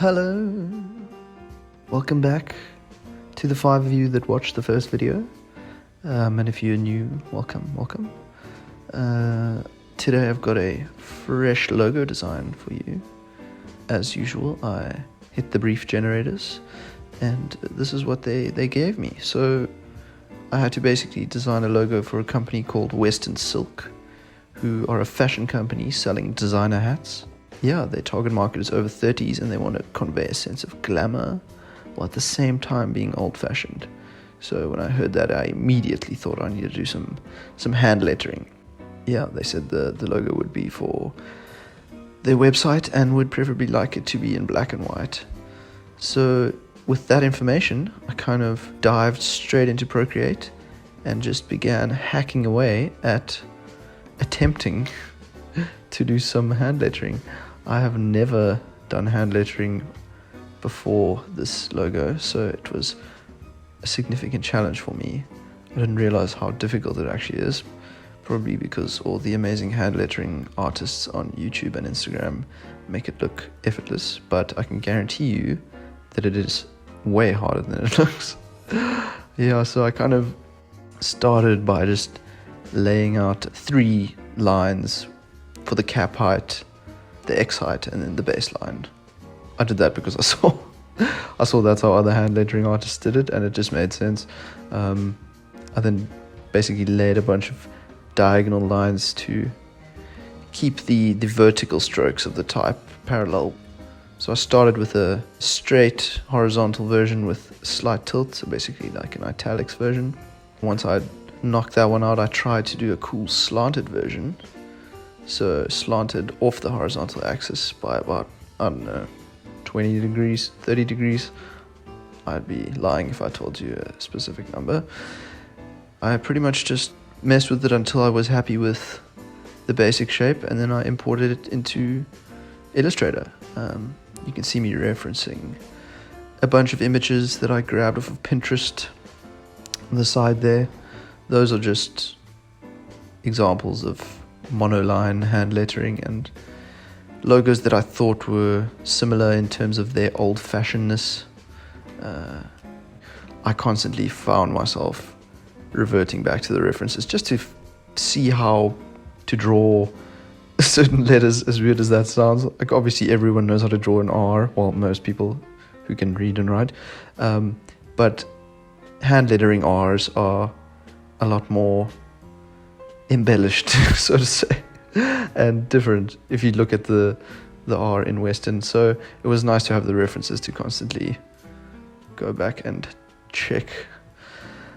Hello, welcome back to the 5 of you that watched the first video, and if you're new, welcome. Today I've got a fresh logo design for you. As usual, I hit the brief generators, and this is what they gave me. So I had to basically design a logo for a company called Western Silk, who are a fashion company selling designer hats. Yeah, their target market is over 30s and they want to convey a sense of glamour while at the same time being old-fashioned. So when I heard that, I immediately thought I needed to do some hand lettering. Yeah, they said the logo would be for their website and would preferably like it to be in black and white. So with that information, I kind of dived straight into Procreate and just began hacking away at attempting to do some hand lettering. I have never done hand lettering before this logo, so it was a significant challenge for me. I didn't realize how difficult it actually is, probably because all the amazing hand lettering artists on YouTube and Instagram make it look effortless, but I can guarantee you that it is way harder than it looks. Yeah, so I kind of started by just laying out 3 lines for the cap height, the X height, and then the baseline. I did that because I saw that's how other hand lettering artists did it, and it just made sense. I then basically laid a bunch of diagonal lines to keep the vertical strokes of the type parallel. So I started with a straight horizontal version with slight tilt, so basically like an italics version. Once I'd knocked that one out, I tried to do a cool slanted version. So slanted off the horizontal axis by about, 20 degrees, 30 degrees. I'd be lying if I told you a specific number. I pretty much just messed with it until I was happy with the basic shape, and then I imported it into Illustrator. You can see me referencing a bunch of images that I grabbed off of Pinterest on the side there. Those are just examples of monoline hand lettering and logos that I thought were similar in terms of their old-fashionedness. I constantly found myself reverting back to the references just to see how to draw certain letters, as weird as that sounds. Like, obviously everyone knows how to draw an R, well, most people who can read and write, but hand lettering R's are a lot more embellished, so to say, and different if you look at the R in Western. So it was nice to have the references to constantly go back and check.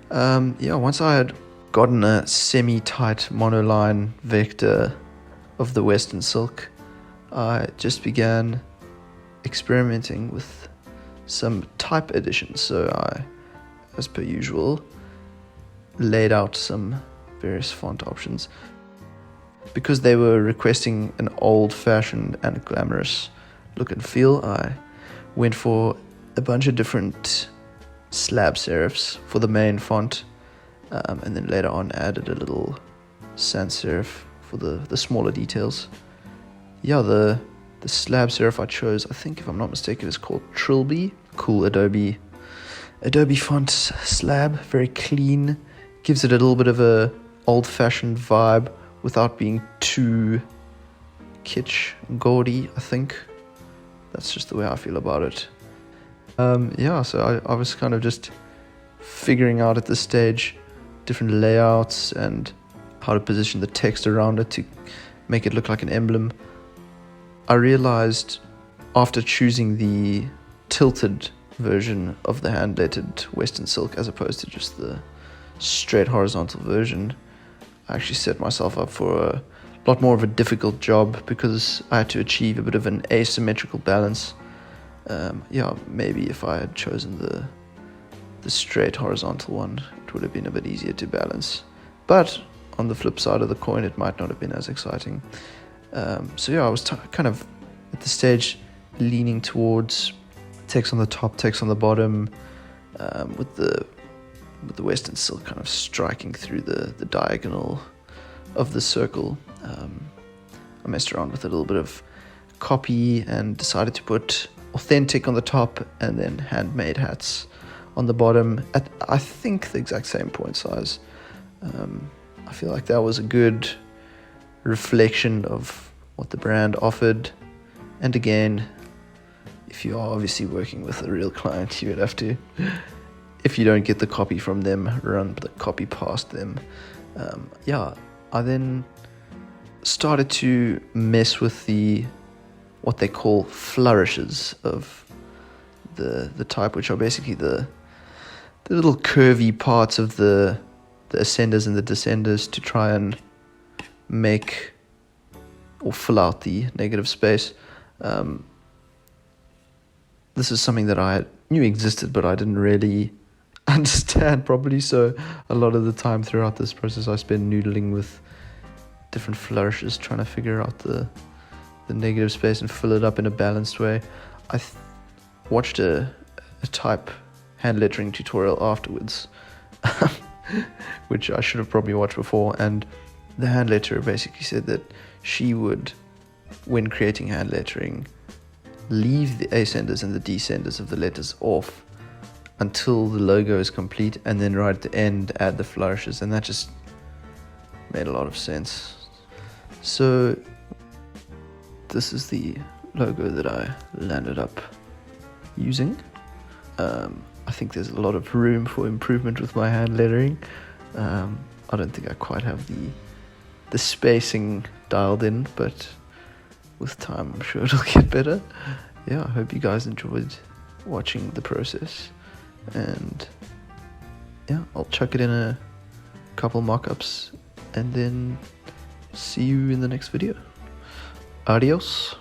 Once I had gotten a semi-tight monoline vector of the Western Silk, I just began experimenting with some type additions. So I, as per usual, laid out some various font options. Because they were requesting an old-fashioned and glamorous look and feel, I went for a bunch of different slab serifs for the main font, and then later on added a little sans serif for the smaller details. Yeah, the slab serif I chose, I think if I'm not mistaken, is called Trilby. Cool Adobe font slab, very clean, gives it a little bit of a old-fashioned vibe without being too kitsch and gaudy. I think that's just the way I feel about it. So I was kind of just figuring out at this stage different layouts and how to position the text around it to make it look like an emblem. I realized after choosing the tilted version of the hand-lettered Western Silk as opposed to just the straight horizontal version, I actually set myself up for a lot more of a difficult job because I had to achieve a bit of an asymmetrical balance. Maybe if I had chosen the straight horizontal one, it would have been a bit easier to balance. But on the flip side of the coin, it might not have been as exciting. I was kind of at the stage leaning towards text on the top, text on the bottom, with the Western Silk kind of striking through the diagonal of the circle. I messed around with a little bit of copy and decided to put authentic on the top and then handmade hats on the bottom at, I think, the exact same point size. I feel like that was a good reflection of what the brand offered. And again, if you are obviously working with a real client, you would have to, if you don't get the copy from them, run the copy past them. I then started to mess with what they call flourishes of the type, which are basically the little curvy parts of the ascenders and the descenders to try and make or fill out the negative space. This is something that I knew existed, but I didn't really understand properly. So a lot of the time throughout this process, I spent noodling with different flourishes, trying to figure out the negative space and fill it up in a balanced way. I watched a type hand lettering tutorial afterwards, which I should have probably watched before, and the hand letterer basically said that she would, when creating hand lettering, leave the ascenders and the descenders of the letters off until the logo is complete, and then right at the end add the flourishes, and that just made a lot of sense. So this is the logo that I landed up using. I think there's a lot of room for improvement with my hand lettering. I don't think I quite have the spacing dialed in, but with time I'm sure it'll get better. I hope you guys enjoyed watching the process, and I'll chuck it in a couple mock-ups and then see you in the next video. Adios.